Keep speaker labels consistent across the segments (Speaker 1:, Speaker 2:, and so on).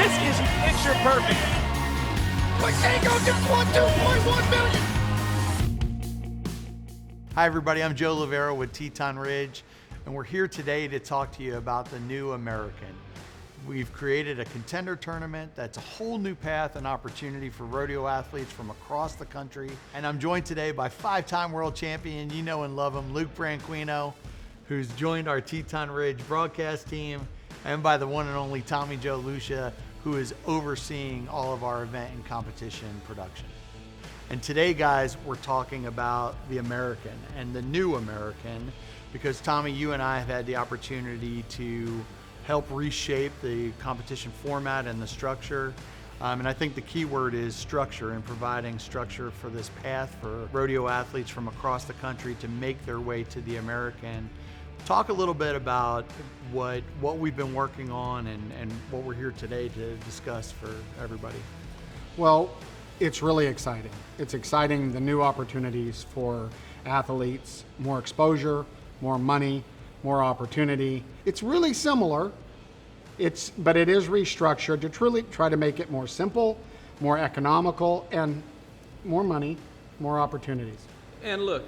Speaker 1: This is picture perfect.
Speaker 2: Branquinho just won $2.1 million.
Speaker 3: Hi everybody, I'm Joe Laverro with Teton Ridge, and we're here today to talk to you about the new American. We've created a contender tournament that's a whole new path and opportunity for rodeo athletes from across the country. And I'm joined today by 5-time world champion, you know and love him, Luke Branquinho, who's joined our Teton Ridge broadcast team, and by the one and only Tommy Joe Lucia, who is overseeing all of our event and competition production. And today, guys, we're talking about the American and the new American, because Tommy, you and I have had the opportunity to help reshape the competition format and the structure. And I think the key word is structure, and providing structure for this path for rodeo athletes from across the country to make their way to the American. Talk a little bit about what we've been working on and what we're here today to discuss for everybody.
Speaker 4: Well, it's really exciting. It's exciting, the new opportunities for athletes, more exposure, more money, more opportunity. It's really similar, but it is restructured to truly try to make it more simple, more economical, and more money, more opportunities.
Speaker 5: And look,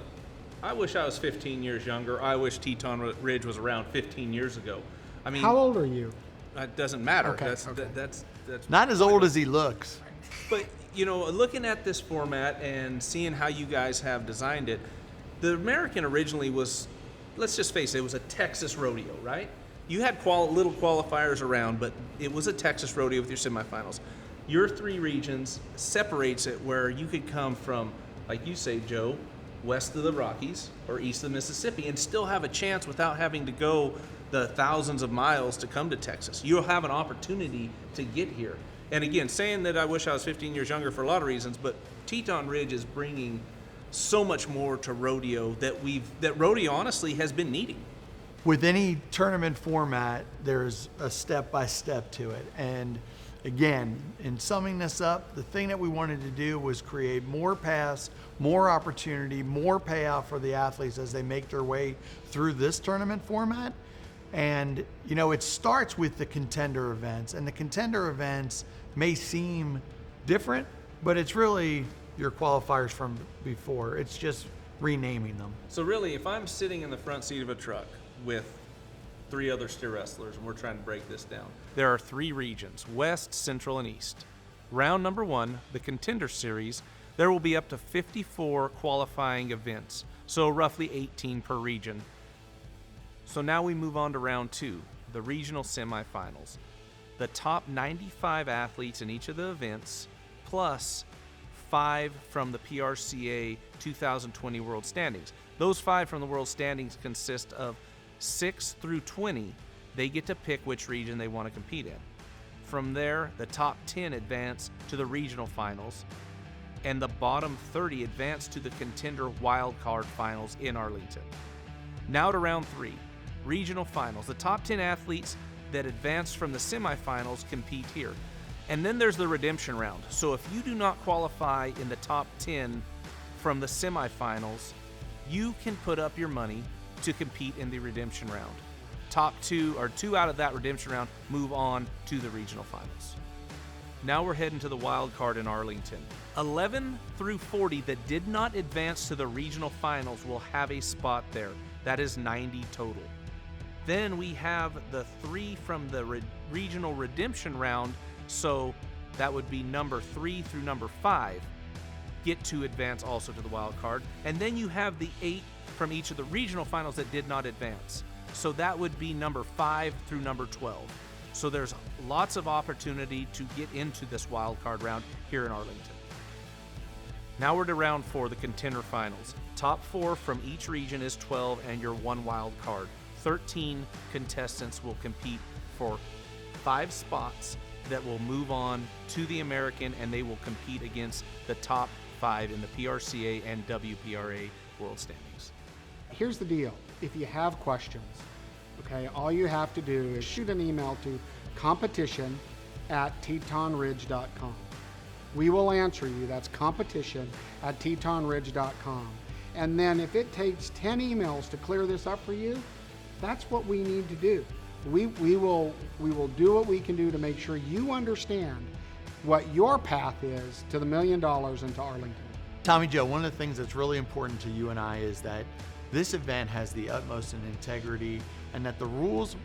Speaker 5: I wish I was 15 years younger. I wish Teton Ridge was around 15 years ago. I mean,
Speaker 4: how old are you?
Speaker 5: It doesn't matter.
Speaker 4: Okay,
Speaker 5: That's
Speaker 3: not as old as he looks.
Speaker 5: But you know, looking at this format and seeing how you guys have designed it, the American originally was, let's just face it, it was a Texas rodeo, right? You had little qualifiers around, but it was a Texas rodeo with your semifinals. Your three regions separates it where you could come from, like you say, Joe, west of the Rockies or east of the Mississippi and still have a chance without having to go the thousands of miles to come to Texas. You'll have an opportunity to get here. And again, saying that I wish I was 15 years younger for a lot of reasons, but Teton Ridge is bringing so much more to rodeo that rodeo honestly has been needing.
Speaker 3: With any tournament format, there's a step-by-step to it. And again, in summing this up, the thing that we wanted to do was create more paths, more opportunity, more payoff for the athletes as they make their way through this tournament format. And, you know, it starts with the contender events, and the contender events may seem different, but it's really your qualifiers from before. It's just renaming them.
Speaker 5: So really, if I'm sitting in the front seat of a truck with 3 other steer wrestlers, and we're trying to break this down, there are 3 regions, west, central, and east. Round number 1, the contender series, there will be up to 54 qualifying events, so roughly 18 per region. So now we move on to round 2, the regional semifinals. The top 95 athletes in each of the events, plus 5 from the PRCA 2020 World Standings. Those 5 from the World Standings consist of 6 through 20. They get to pick which region they want to compete in. From there, the top 10 advance to the regional finals, and the bottom 30 advance to the contender wildcard finals in Arlington. Now to round 3, regional finals. The top 10 athletes that advance from the semifinals compete here. And then there's the redemption round. So if you do not qualify in the top 10 from the semifinals, you can put up your money to compete in the redemption round. Top 2 out of that redemption round move on to the regional finals. Now we're heading to the wild card in Arlington. 11 through 40 that did not advance to the regional finals will have a spot there. That is 90 total. Then we have the 3 from the regional redemption round, so that would be number 3 through number 5 get to advance also to the wild card. And then you have the 8 from each of the regional finals that did not advance. So that would be number 5 through number 12. So there's lots of opportunity to get into this wild card round here in Arlington. Now we're to round 4, the contender finals. Top 4 from each region is 12 and your 1 wild card. 13 contestants will compete for 5 spots that will move on to the American, and they will compete against the top 5 in the PRCA and WPRA World Standings.
Speaker 4: Here's the deal. If you have questions, okay, all you have to do is shoot an email to competition@tetonridge.com. We will answer you. That's competition@tetonridge.com. And then if it takes 10 emails to clear this up for you, that's what we need to do. We will do what we can do to make sure you understand what your path is to the $1 million into Arlington.
Speaker 3: Tommy Joe, one of the things that's really important to you and I is that this event has the utmost in integrity, and that the rules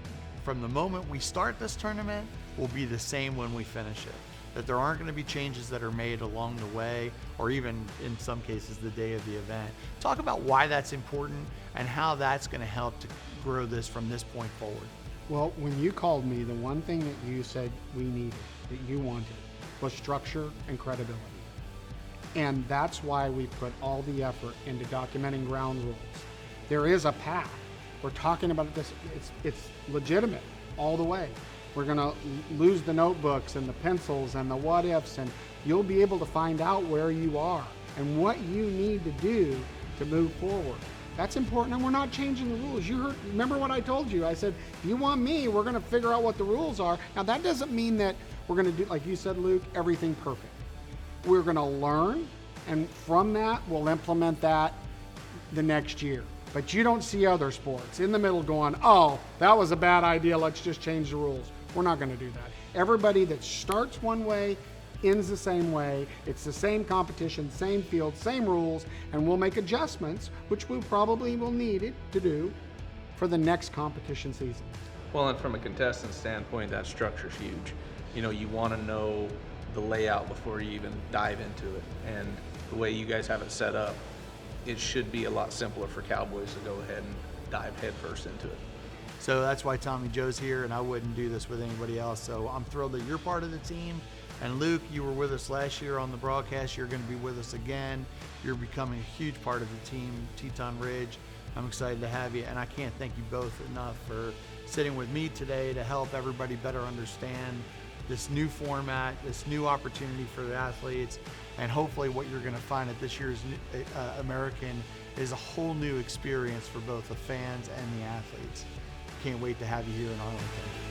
Speaker 3: from the moment we start this tournament will be the same when we finish it. That there aren't going to be changes that are made along the way, or even in some cases the day of the event. Talk about why that's important and how that's going to help to grow this from this point forward.
Speaker 4: Well, when you called me, the one thing that you said we needed, that you wanted, was structure and credibility. And that's why we put all the effort into documenting ground rules. There is a path. We're talking about this, it's legitimate all the way. We're gonna lose the notebooks and the pencils and the what ifs, and you'll be able to find out where you are and what you need to do to move forward. That's important, and we're not changing the rules. You heard, remember what I told you? I said, if you want me, we're gonna figure out what the rules are. Now that doesn't mean that we're gonna do, like you said, Luke, everything perfect. We're gonna learn, and from that, we'll implement that the next year. But you don't see other sports in the middle going, oh, that was a bad idea, let's just change the rules. We're not gonna do that. Everybody that starts one way ends the same way. It's the same competition, same field, same rules, and we'll make adjustments, which we probably will need it to do for the next competition season.
Speaker 5: Well, and from a contestant standpoint, that structure's huge. You know, you want to know the layout before you even dive into it. And the way you guys have it set up, it should be a lot simpler for Cowboys to go ahead and dive headfirst into it.
Speaker 3: So that's why Tommy Joe's here, and I wouldn't do this with anybody else. So I'm thrilled that you're part of the team. And Luke, you were with us last year on the broadcast. You're going to be with us again. You're becoming a huge part of the team, Teton Ridge. I'm excited to have you, and I can't thank you both enough for sitting with me today to help everybody better understand this new format, this new opportunity for the athletes, and hopefully what you're going to find at this year's American is a whole new experience for both the fans and the athletes. Can't wait to have you here in Arlington.